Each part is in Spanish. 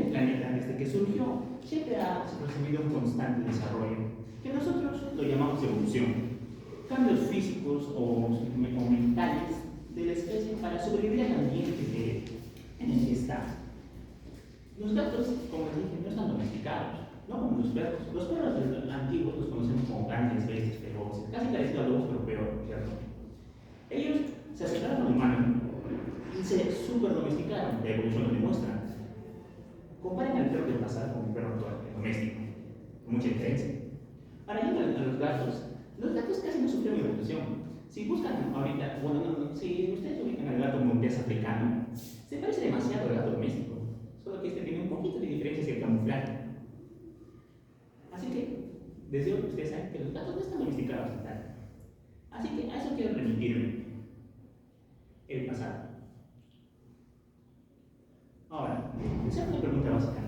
el planeta, desde que surgió, siempre ha recibido un constante desarrollo, que nosotros lo llamamos evolución. Cambios físicos o mentales de la especie para sobrevivir al ambiente en el que está. Los gatos, como les dije, no están domesticados, no como los perros. Los perros antiguos los conocemos como grandes bestias feroces, casi parecido a lobos, pero peor, ¿cierto? Ellos se acercaron al humano y se super domesticaron, la evolución lo demuestra. Comparen al perro del pasado con el perro actual, el doméstico, con mucha diferencia. Ahora, yendo a los gatos casi no sufrieron evolución. Si buscan ahorita, bueno, si ustedes ubican al gato montés africano, se parece demasiado al gato doméstico, solo que este tiene un poquito de diferencias en el camuflaje. Así que, deseo que ustedes saben que los gatos no están domesticados y tal. Así que a eso quiero remitirme. El pasado. Ahora, segunda pregunta básica.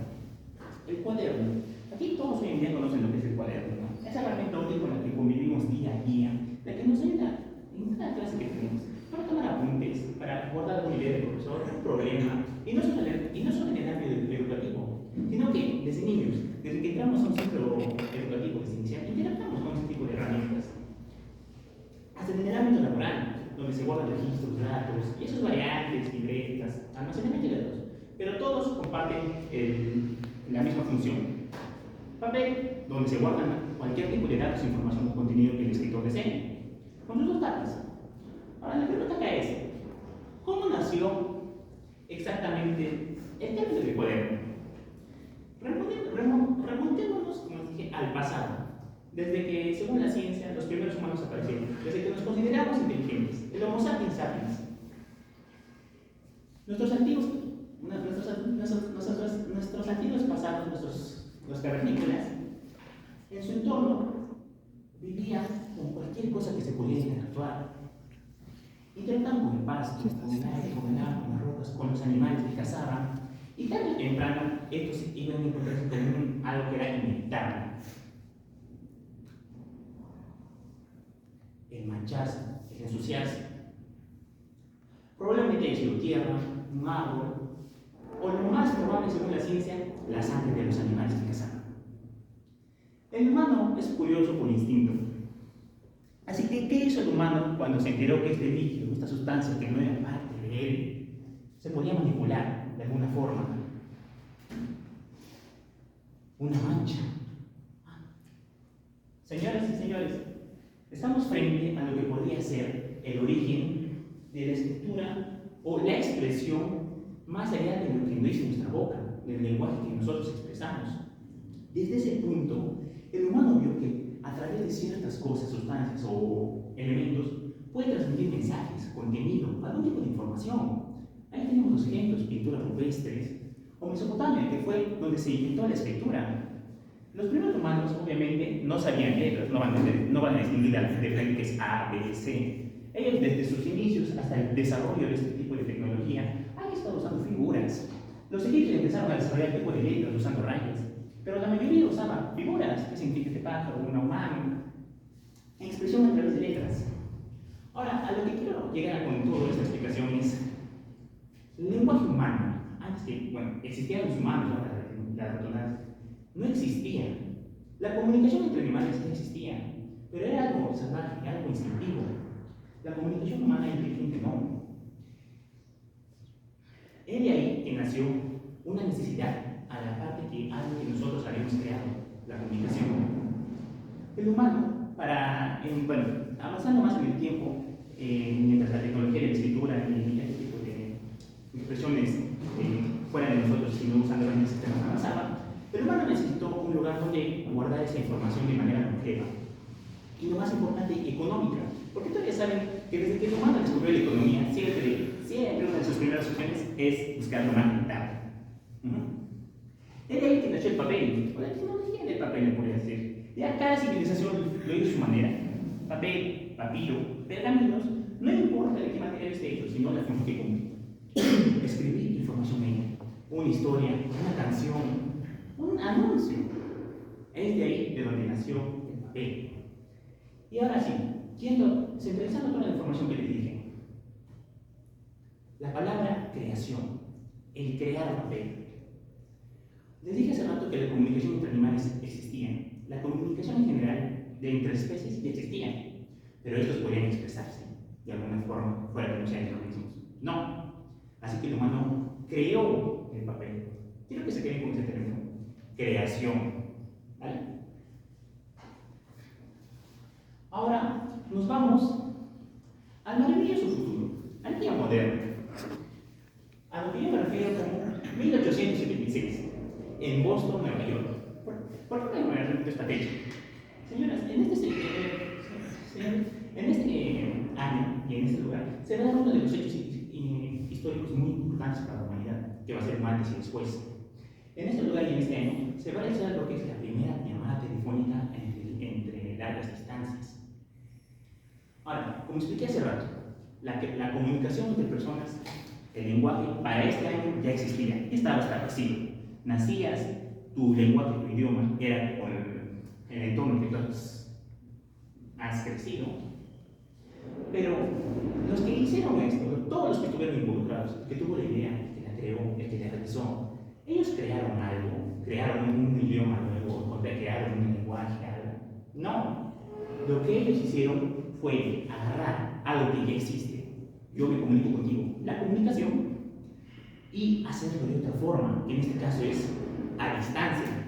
El cuaderno. Aquí todos hoy en día conocen lo que es el cuaderno, ¿no? Esa herramienta útil con la que convivimos día a día, la que nos ayuda en cada clase que tenemos, para tomar apuntes, para guardar una idea del profesor, un problema, y no solo en el ámbito educativo, sino que desde niños, desde que entramos a un centro educativo desde inicial, interactuamos con este tipo de herramientas. Hasta en el ámbito laboral, donde se guardan registros, datos, y esos variantes, libretas, almacenamiento de datos, pero todos comparten la misma función. Papel, donde se guardan cualquier tipo de datos, información o contenido que el escritor desee, con sus dos tapas. Ahora, la pregunta acá es, ¿cómo nació exactamente el término de cuaderno? Remontémonos, como dije, al pasado. Desde que, según la ciencia, los primeros humanos aparecieron, desde que nos consideramos inteligentes, el Homo sapiens sapiens. Nuestros antiguos pasados, los cavernícolas, en su entorno vivían con cualquier cosa que se pudiera interactuar. Interactuaban con el pasto, con el aire, con el agua, con las rocas, con los animales que cazaban. Y tarde o temprano, estos iban a encontrarse con algo que era inevitable: el mancharse, el ensuciarse. Probablemente haya sido tierra, un árbol, o lo más probable, según la ciencia, la sangre de los animales que cazaban. El humano es curioso por instinto. Así que, ¿qué hizo el humano cuando se enteró que este líquido, esta sustancia que no era parte de él, se podía manipular de alguna forma? Una mancha. Señoras y señores, estamos frente a lo que podría ser el origen de la escritura o la expresión más allá de lo que nos dice nuestra boca, del lenguaje que nosotros expresamos. Desde ese punto, el humano vio que a través de ciertas cosas, sustancias o elementos, puede transmitir mensajes, contenido, algún tipo de información. Ahí tenemos los ejemplos: pinturas rupestres, o Mesopotamia, que fue donde se inventó la escritura. Los primeros humanos, obviamente, no sabían letras, no van a distinguir de frente que es A, B, C. Ellos, desde sus inicios hasta el desarrollo de este tipo de tecnología, han estado usando figuras. Los egipcios empezaron a desarrollar tipo de letras usando rayas, pero la mayoría usaba figuras, que significa este pájaro, una humana, expresión a través de letras. Ahora, a lo que quiero llegar con toda esta explicación es el lenguaje humano. Antes que, existían los humanos, la ratonada, no existía. La comunicación entre animales no existía, pero era algo salvaje, algo instintivo. La comunicación humana inteligente no. Es de ahí que nació una necesidad, a la parte que algo que nosotros habíamos creado, la comunicación. El humano, avanzando más en el tiempo, mientras la tecnología de la escritura y este tipo de expresiones fuera de nosotros, sino usando herramientas sistemas avanzaba, el humano necesitó un lugar donde guardar esa información de manera longeva. Y lo más importante, económica. Porque todavía saben que desde que el humano descubrió la economía, siempre una de sus primeras opciones es buscar lo más rentable. Es de ahí que nació el papel, o la tecnología del papel, le podría decir. Ya cada civilización lo hizo de su manera. Papel, papiro, pergaminos, no importa de qué material esté hecho, sino la forma que cumple. Escribir información en ella, una historia, una canción, un anuncio. Es de ahí de donde nació el papel. Y ahora sí, centralizando toda la información que les dije, la palabra creación, el crear papel. Les dije hace rato que la comunicación entre animales existía. La comunicación en general de entre especies ya existía, pero estos podían expresarse de alguna forma fuera que no sean los mismos. No. Así que el humano creó el papel. Quiero que se queden con ese término. Creación. ¿Vale? Ahora nos vamos al maravilloso futuro, al día moderno. A lo que yo me refiero como 1876, en Boston, Nueva York. ¿Por qué me repito esta fecha? Señoras, en este año y en este lugar se va a dar uno de los hechos históricos muy importantes para la humanidad, que va a ser un antes y después. En este lugar y en este año se va a realizar lo que es la primera llamada telefónica entre largas distancias. Ahora, como expliqué hace rato, la comunicación entre personas, el lenguaje, para este año ya existía, ya estaba establecido. Nacías, tu lenguaje, tu idioma, era con el entorno que tú has crecido. Pero los que hicieron esto, todos los que estuvieron involucrados, el que tuvo la idea, el que la creó, el que la realizó, ellos crearon algo, crearon un idioma nuevo, crearon un lenguaje, algo. No, lo que ellos hicieron fue agarrar algo que ya existe. Yo me comunico contigo, la comunicación, y hacerlo de otra forma, que en este caso es a distancia.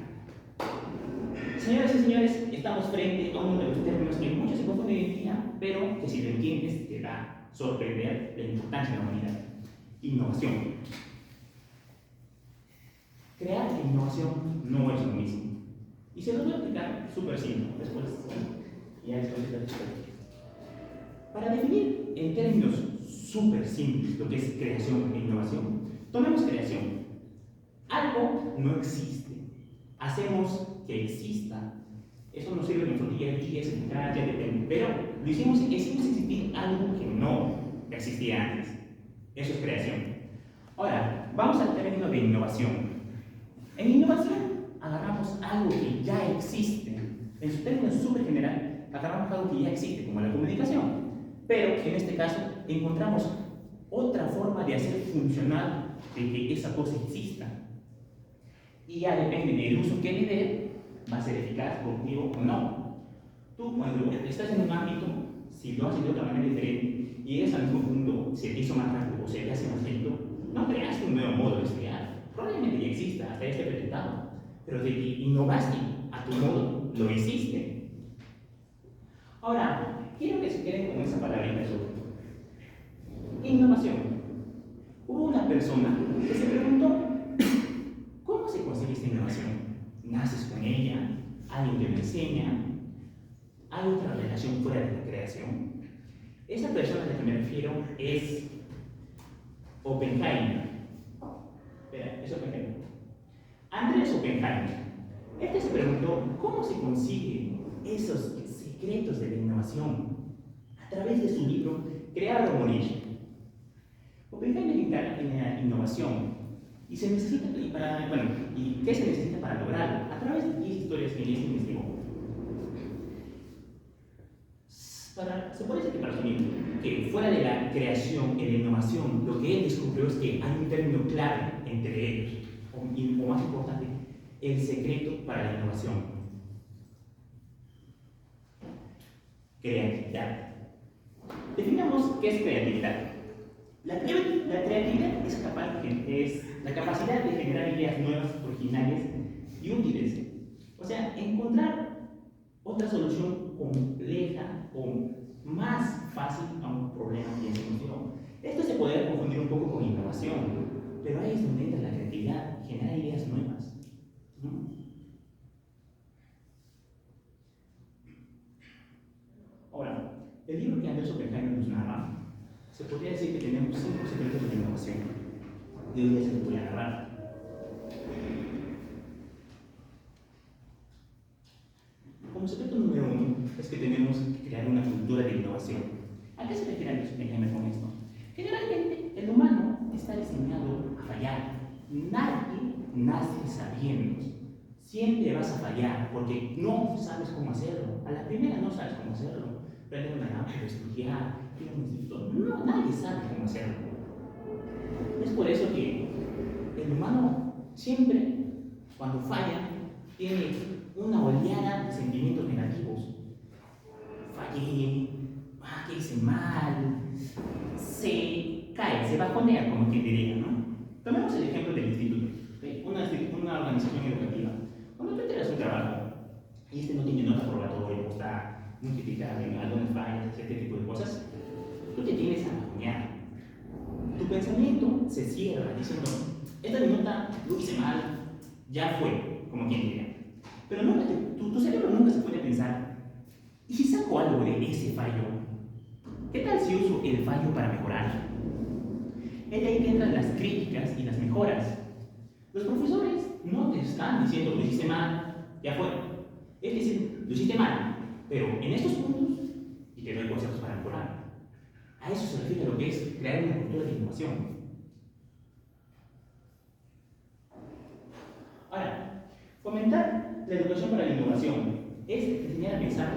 Señoras y señores, estamos frente a uno de los términos que muchos se confunden hoy en día, pero que si lo entiendes te va a sorprender la importancia de la humanidad. Innovación. Crear e innovación no es lo mismo. Y se los voy a explicar súper simple. Después, ya después de la explicación. Para definir en términos súper simples lo que es creación e innovación, tomemos creación. Algo no existe. Hacemos que exista. Eso no sirve en nuestro día a día, ya depende. Pero lo hicimos existir algo que no existía antes. Eso es creación. Ahora, vamos al término de innovación. En innovación, agarramos algo que ya existe. En su término súper general, agarramos algo que ya existe, como la comunicación. Pero en este caso, encontramos otra forma de hacer funcionar de que esa cosa exista. Y ya depende del uso que le dé, va a ser eficaz, productivo o no. Tú, cuando estás en un ámbito, si lo haces de otra manera diferente y llegas al mismo punto, se te hizo más rápido o se te hace más lento, no creaste un nuevo modo de estudiar. Probablemente ya exista, hasta esté presentado, pero de que innovaste a tu modo, lo hiciste. Ahora, quiero que se queden con esa palabrita sobre innovación. Hubo una persona que se preguntó, ¿cómo se consigue esta innovación? ¿Naces con ella? ¿Alguien te lo enseña? ¿Hay otra relación fuera de la creación? Esa persona a la que me refiero es Oppenheimer. Espera, es Oppenheimer. Andrés Oppenheimer. Este se preguntó, ¿cómo se consiguen esos secretos de la innovación? A través de su libro, Crear o Morir. Oppenheimer encarga en la innovación. ¿Y se necesita ¿y qué se necesita para lograrlo? A través de 10 historias que él investigó. Se puede decir que para resumir, que fuera de la creación y la innovación, lo que él descubrió es que hay un término clave entre ellos, o más importante, el secreto para la innovación. Creatividad. Definamos qué es creatividad. La creatividad es la capacidad de generar ideas nuevas, originales y útiles. O sea, encontrar otra solución compleja o más fácil a un problema que ya se nos dio. Esto se puede confundir un poco con innovación, pero ahí es donde entra la creatividad, generar ideas nuevas, ¿no? Ahora, el libro que Andrés Oppenheimer nos narra, se podría decir que tenemos 5 secretos de la innovación. Y hoy día se los voy a narrar. Como secreto número 1 es que tenemos que crear una cultura de innovación. ¿A qué se refiere Andrés Oppenheimer con esto? Generalmente el humano está diseñado a fallar. Nadie nace sabiendo. Siempre vas a fallar porque no sabes cómo hacerlo. A la primera no sabes cómo hacerlo. Prender una lámpara, estudiar, ir a un instituto. No, nadie sabe cómo hacerlo. Es por eso que el humano siempre cuando falla, tiene una oleada de sentimientos negativos. Fallé, ¿qué hice mal? Se cae, se bajonea, como quien diría, ¿no? Tomemos el ejemplo del instituto, ¿sí? Una organización educativa. Cuando tú entregas un trabajo y este no tiene nota probatoria o está multiplicado en algunas fallas, este tipo de cosas, tú te tienes a bajonear. Tu pensamiento se cierra diciendo, esta nota lo hice mal, ya fue, como quien diría. Pero nunca tu cerebro nunca se puede pensar, ¿y si saco algo de ese fallo? ¿Qué tal si uso el fallo para mejorar? Es de ahí que entran las críticas y las mejoras. Los profesores no te están diciendo, lo hiciste mal, ya fue. Es decir, lo hiciste mal, pero en estos puntos, y te doy consejos para mejorar. A eso se refiere a lo que es crear una cultura de innovación. Ahora, fomentar la educación para la innovación es enseñar a pensar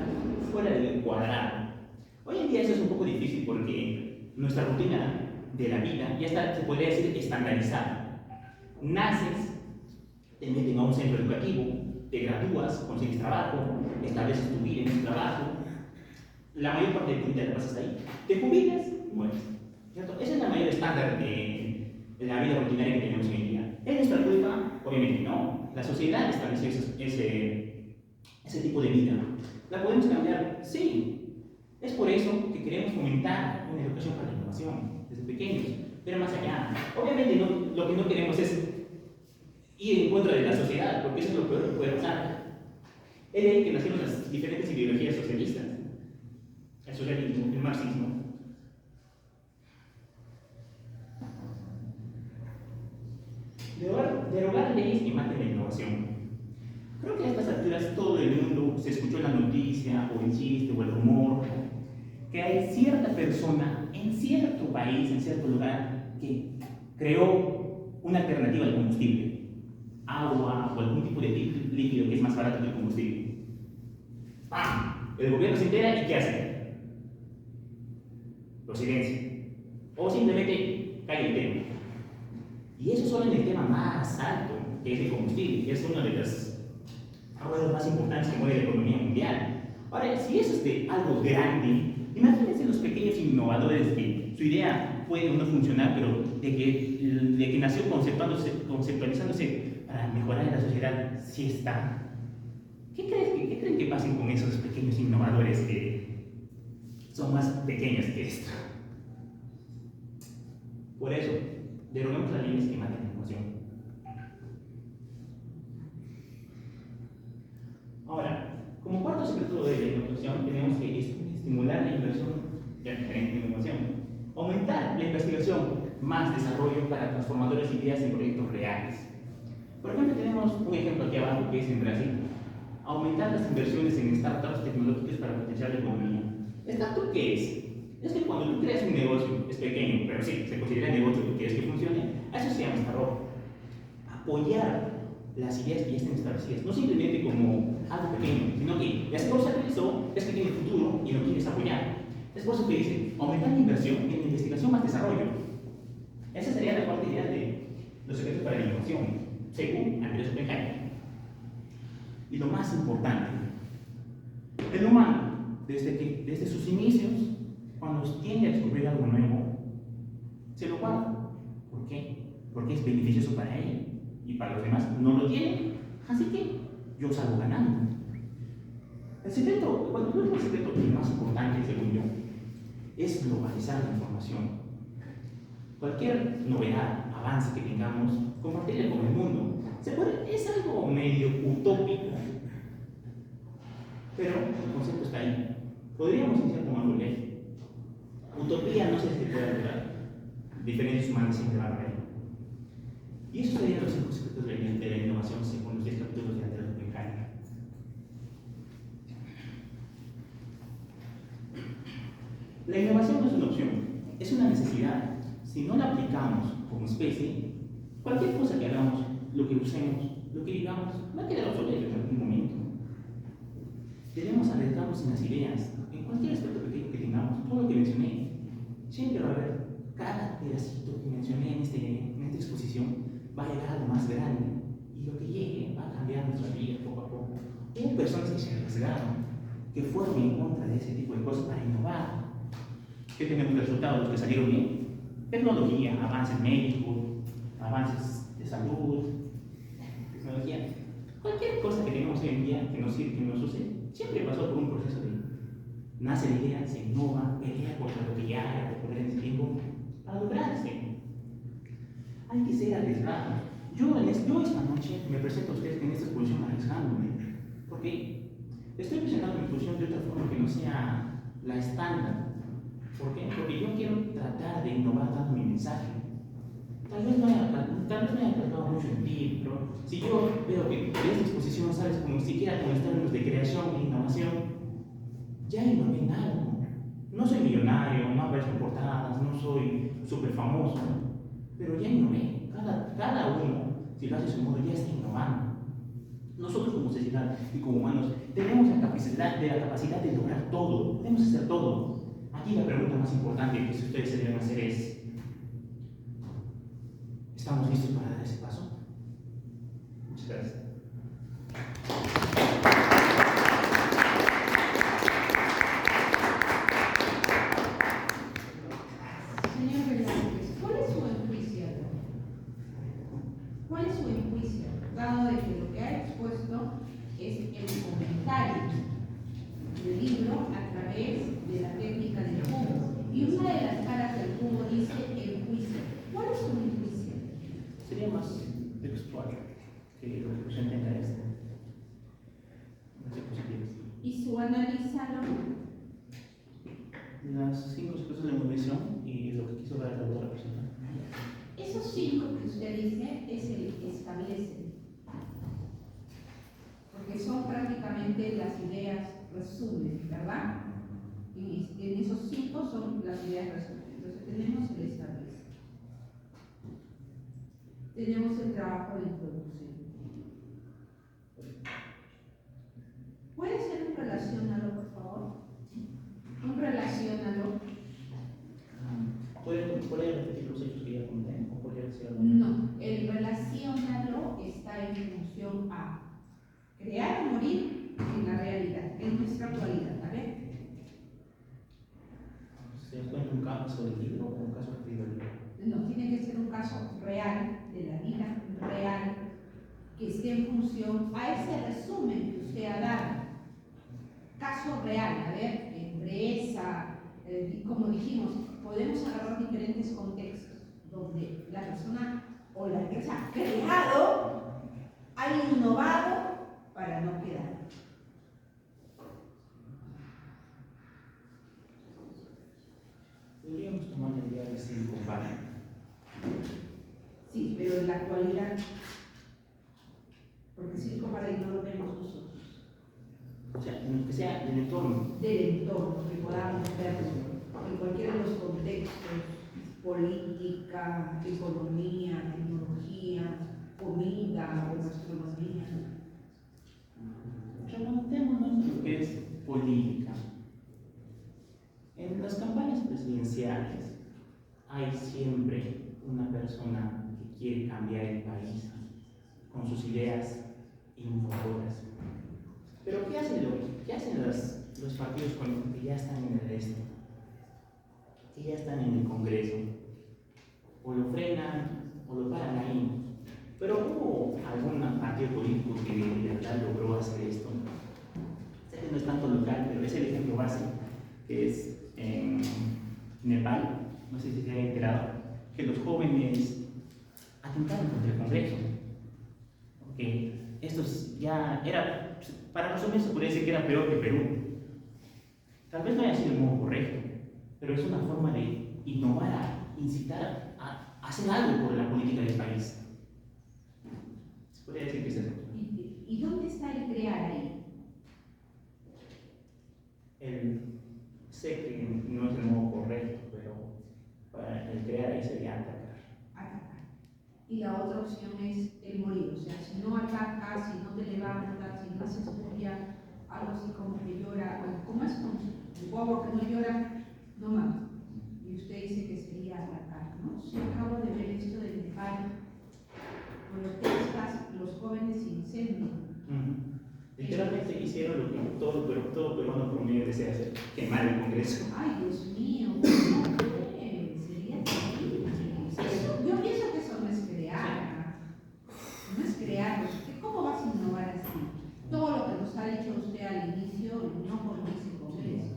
fuera del cuadrado. Hoy en día eso es un poco difícil porque nuestra rutina de la vida ya está, se podría decir, estandarizada. Naces, te meten a un centro educativo, te gradúas, consigues trabajo, estableces tu vida en ese trabajo, la mayor parte de tu vida la pasas ahí, te jubilas y mueres. ¿Cierto? Ese es el mayor estándar de la vida rutinaria que tenemos hoy en día. ¿Es nuestra culpa? Obviamente no. La sociedad estableció ese tipo de vida. ¿La podemos cambiar? Sí. Es por eso que queremos fomentar una educación para la innovación desde pequeños, pero más allá. Obviamente lo que no queremos es ir en contra de la sociedad, porque eso es lo peor que puede pasar. Es de ahí que nacieron las diferentes ideologías socialistas, el socialismo, el marxismo. Derogar leyes que maten la innovación. Creo que a estas alturas todo el mundo se escuchó la noticia, o el chiste, o el rumor, que hay cierta persona en cierto país, en cierto lugar, que creó una alternativa al combustible, agua o algún tipo de líquido que es más barato que el combustible. ¡Pam! El gobierno se entera y ¿qué hace? Lo silencia. O simplemente cae el tema. Y eso solo en el tema más alto, que es el combustible, que es uno de los ruedos más importantes que mueve la economía mundial. Ahora, si eso es de algo grande, imagínense los pequeños innovadores que su idea puede no funcionar, pero de que nació conceptualizándose para mejorar la sociedad, sí está. ¿Qué creen que pasen con esos pequeños innovadores que son más pequeños que esto? Por eso, deroguemos las leyes que maten la innovación. Ahora, como cuarto secreto de la innovación, tenemos que estimular la inversión en innovación, aumentar la investigación, más desarrollo para transformadoras ideas en proyectos reales. Por ejemplo, tenemos un ejemplo aquí abajo que es en Brasil. Aumentar las inversiones en startups tecnológicas para potenciar la economía. ¿Startup qué es? Es que cuando tú creas un negocio, es pequeño, pero sí, se considera negocio y quieres que funcione, a eso se llama startup. Apoyar las ideas que ya están establecidas, no simplemente como algo pequeño, sino que ya se conceptualizó, es que tiene futuro y lo quieres apoyar. Es por eso que dice, aumentar la inversión en investigación más desarrollo. Esa sería la cuarta idea de los secretos para la innovación, según Andrés Oppenheimer. Y lo más importante, el humano, desde sus inicios, cuando tiende a descubrir algo nuevo, se lo guarda. ¿Por qué? Porque es beneficioso para él y para los demás no lo tienen, así que yo salgo ganando. El secreto, bueno, no es el secreto, el más importante, según yo, es globalizar la información. Cualquier novedad, avance que tengamos, compartirla con el mundo. Es algo medio utópico, pero el concepto está ahí. Podríamos iniciar tomando ley. Utopía no sé si puede lograr. Diferencias humanas siempre van a haber. Y esos serían los 5 secretos de la innovación según los 10 capítulos de Andrés Oppenheimer. La innovación no es una opción, es una necesidad. Si no la aplicamos como especie, cualquier cosa que hagamos, lo que usemos, lo que digamos, va a quedar obsoleto en algún momento. Debemos arriesgarnos en las ideas, en cualquier aspecto pequeño que tengamos, todo lo que mencioné. Siempre va a haber cada pedacito que mencioné en esta exposición, va a llegar a lo más grande, y lo que llegue va que fueron en contra de ese tipo de cosas para innovar. ¿Qué tenemos de resultados? Los que salieron bien. Tecnología, avances médicos, avances de salud, tecnología. Cualquier cosa que tengamos hoy en día que nos sirve, que nos sucede, siempre pasó por un proceso de nace la idea, se innova, pelea contra lo que ya era popular en ese tiempo, para lograrse. Hay que ser arriesgado. Yo esta noche me presento a ustedes en esta exposición arriesgándome, porque estoy presentando mi exposición de otra forma que no sea la estándar. ¿Por qué? Porque yo quiero tratar de innovar dando mi mensaje. Tal vez no haya tratado mucho en ti, pero si yo veo que de esta exposición sales como siquiera con los términos de creación e innovación, ya innové en algo. No soy millonario, no aparezco en portadas, no soy súper famoso, pero ya innové. Cada uno, si lo hace a su modo, ya está innovando. Nosotros como sociedad y como humanos tenemos la capacidad de lograr todo, podemos hacer todo. Aquí la pregunta más importante que ustedes se deben hacer es: ¿estamos listos para dar ese paso? Muchas gracias. Señor Velázquez, ¿cuál es su enjuicio? ¿Cuál es su enjuicio? Dado de que lo que ha expuesto es el comentario del libro a través de la técnica del cubo. Y una de las caras del cubo dice el juicio. ¿Cuál es su enjuicio? Sería más textual que lo que presenta en esta. Y su analízalo. Las 5 cosas de movilización y lo que quiso dar el autor a presentar. Esos 5 que usted dice es el que establece. Porque son prácticamente las ideas resumen, ¿verdad? Y en esos 5 son las ideas resumen. Entonces tenemos el establece. Tenemos el trabajo de introducción. ¿Puede ser un relacionalo, por favor? Un relacionalo. ¿Puede repetir los hechos que ya comenté? ¿O podría decir algo? No, el relacionalo está en función a crear o morir en la realidad, en nuestra actualidad, ¿vale? ¿Se nos cuenta un caso del libro o un caso referido al libro? No, tiene que ser un caso real, de la vida real, que esté en función a ese resumen que usted ha dado. Caso real, a ver, empresa, como dijimos, podemos agarrar diferentes contextos donde la persona o la empresa ha creado, ha innovado para no quedar. Podríamos tomar la idea de Silicon Valley. Sí, pero en la actualidad, porque Silicon Valley no lo vemos nosotros. O sea, en lo que sea del entorno. Del entorno, que podamos verlo en cualquiera de los contextos: política, economía, tecnología, comida o gastronomía. Remontémonos a lo que es política. En las campañas presidenciales hay siempre una persona que quiere cambiar el país con sus ideas innovadoras. Pero ¿qué hacen los partidos políticos que ya están en el resto? Que ya están en el Congreso? O lo frenan o lo paran ahí. Pero hubo algún partido político que de verdad logró hacer esto. Sé que no es tanto local, pero es el ejemplo básico, que es en Nepal. No sé si se han enterado que los jóvenes atentaron contra el Congreso. Porque estos ya era, para nosotros se podría decir que era peor que Perú. Tal vez no haya sido el modo correcto, pero es una forma de innovar, a incitar a hacer algo por la política del país. Se podría decir que es eso. ¿Y dónde está el crear ahí? Sé que no es el modo correcto, pero para el crear ahí sería atacar. Atacar. Y la otra opción es el morir. O sea, si no atacas, si no te levantas, si no haces bulla, algo así como que llora, ¿cómo es? El bobo que no llora, no mata. Y usted dice que sería atacar, ¿no? Si acabo de ver esto de Nepal, protestas, los jóvenes incendian. Literalmente hicieron lo que todo peruano promedio desea hacer, quemar el Congreso. Ay, Dios mío, ¿cómo fue? Sería terrible. Yo pienso que eso no es crear, no es crear. ¿Cómo vas a innovar así? Todo lo que nos ha dicho usted al inicio no condice con eso.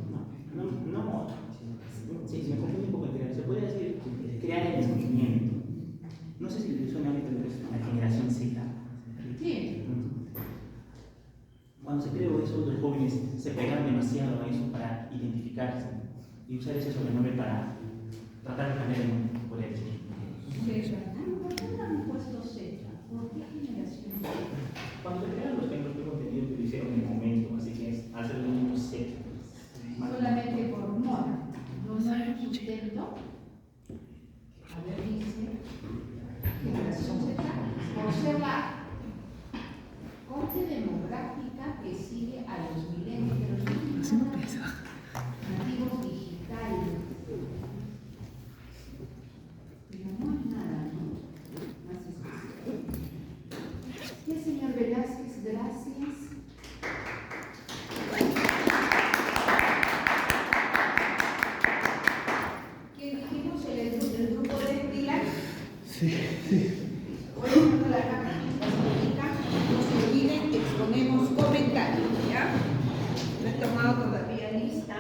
No, sí, me confundí un poco en crear. Se puede decir crear el movimiento. No sé si le suena ahorita lo que es la generación Z. Sí. Cuando se creó eso, los jóvenes se pegaron demasiado a eso para identificarse y usar ese sobrenombre para tratar de cambiar el mundo, podría decir. ¿Por qué no han puesto Z? ¿Por qué generación Z? Cuando se crearon los templos, tengo entendido que lo hicieron en el momento, así que es hacer el mismo Z. Solamente por moda. No hay un sustento. A ver, dice. Generación Z. Por ser la corte demográfica que sigue a los milenios, pero no nativos digitales. Pero no es nada, ¿no? Más especial. Sí, señor Velázquez, gracias. ¿Qué dijimos? ¿El grupo de Dylan? Sí. Hoy cuando la cámara no se olviden que exponemos comentarios, ¿ya? No he tomado todavía lista.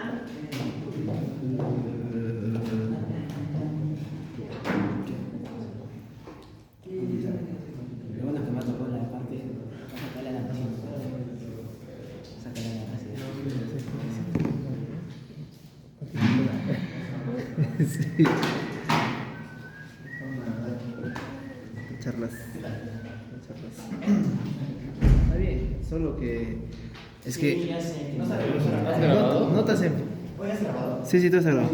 Lo bueno es que me ha tocado la parte, sacarle la canción. Sacarle la canción. Sí. Charlas. Está bien, solo que es que Sí, ya sé, no sabes. no te hacen. ¿Hoy has grabado? Sí, tú has grabado.